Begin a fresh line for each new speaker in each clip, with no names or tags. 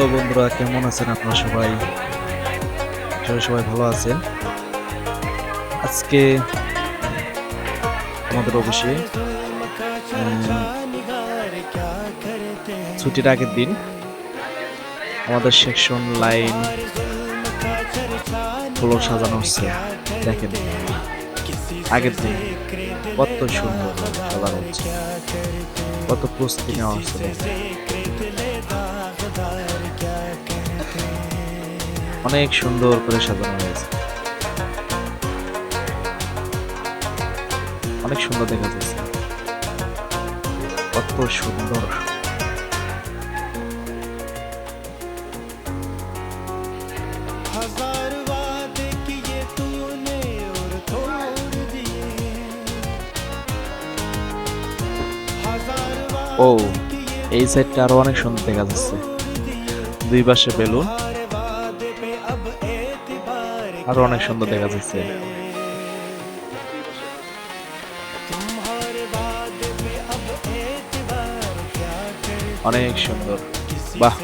Hello বন্ধুরা, কেমন আছেন আপনারা সবাই? সবাই ভালো আছেন। আজকে আমাদের অফিসে ছুটির আগের দিন আমাদের সেকশন লাইন ফ্লোর সাজানো হচ্ছে। দেখেন আগের দিন কত সুন্দর সাজানো হচ্ছে, কত প্রস্তুতি নেওয়া হচ্ছে। অনেক সুন্দর করে সাজানো হয়েছে, অনেক সুন্দর দেখা যাচ্ছে, কত সুন্দর। ও এই সাইডটা আরো অনেক সুন্দর দেখা যাচ্ছে, দুই পাশে বেলুন, আরো অনেক সুন্দর দেখা যাচ্ছে। অনেক সুন্দর, বাহ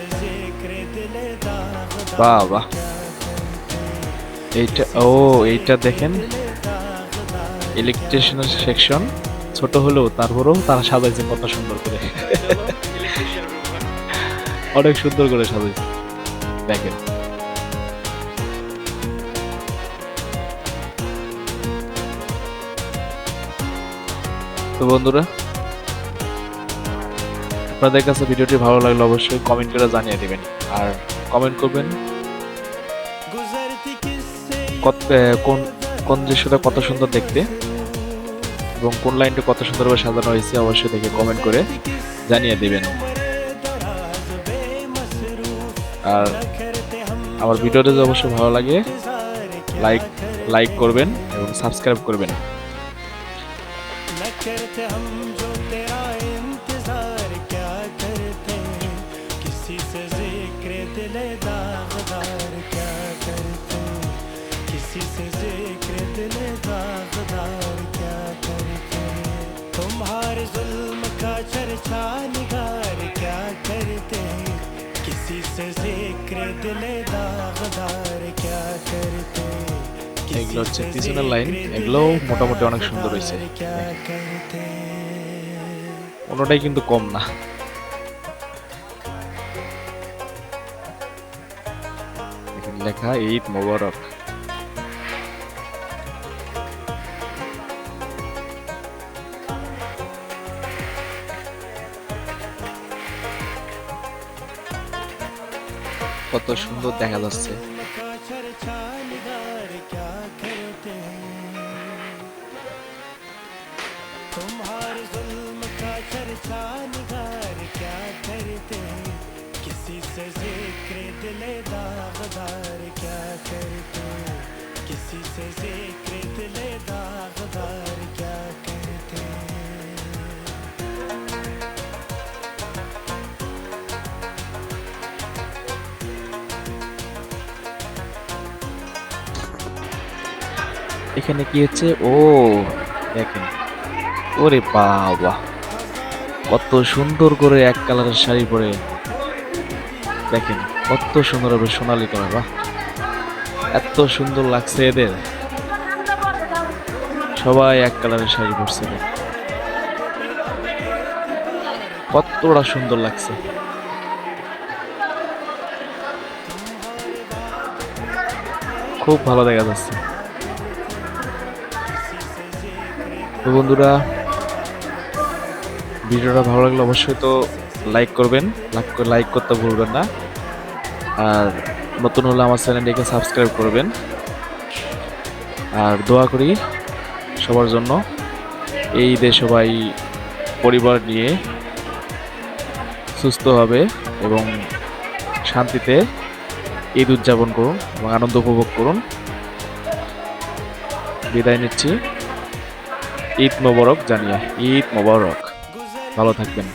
বাহ বাহ। এইটা দেখেন ইলেকট্রিশিয়ানের সেকশন, ছোট হলেও তারপরেও তারা সাজাইছে কত সুন্দর করে। অনেক সুন্দর করে সাজাইছে দেখেন। তো বন্ধুরা, আপনাদের কাছে ভিডিওটি ভালো লাগলে অবশ্যই কমেন্ট করে জানিয়ে দিবেন, আর কমেন্ট করবেন কোন কোন দৃশ্যটা কত সুন্দর দেখতে এবং কোন লাইনটা কত সুন্দরভাবে সাজানো হয়েছে, অবশ্যই দেখে কমেন্ট করে জানিয়ে দিবেন। আর আমার ভিডিওটা যদি অবশ্যই ভালো লাগে লাইক করবেন এবং সাবস্ক্রাইব করবেন।
तुम्हारे जुल्म का चर्चा निगार क्या करते हैं, किसी से जिक्र दिले दागदार क्या करते हैं।
এগুলো হচ্ছে পিছনের লাইন, এগুলো মোটামুটি অনেক সুন্দর হয়েছে, কোনোটাই কিন্তু কম না। এখানে লেখা ঈদ মোবারক। কত সুন্দর দেখা যাচ্ছে।
तुम्हारे जुल्म का चर्चा निगार क्या करते हैं, किसी से जिक्र दिले दागदार क्या करते हैं, किसी से जिक्र दिले दागदार क्या करते हैं।
এখানে কি হচ্ছে? ও দেখেন, ওরে বাবা, কত সুন্দর করে এক কালারের শাড়ি পরে, দেখেন কত সুন্দর হবে, সোনালি কালার। বাহ, এত সুন্দর লাগছে এদের, সবাই এক কালারের শাড়ি পরছে, কতটা সুন্দর লাগছে। খুব ভালো দেখা যাচ্ছে। তো বন্ধুরা, ভিডিওটা ভালো লাগলে অবশ্যই তো লাইক করবেন, লাইক করতে ভুলবেন না, আর নতুন হলে আমার চ্যানেলটিকে সাবস্ক্রাইব করবেন। আর দোয়া করি সবার জন্য, এই ঈদে সবাই পরিবার নিয়ে সুস্থ হবে এবং শান্তিতে ঈদ উদযাপন করুন এবং আনন্দ উপভোগ করুন। বিদায় নিচ্ছি ঈদ মোবারক জানিয়ে। ঈদ মোবারক, ভালো থাকবেন।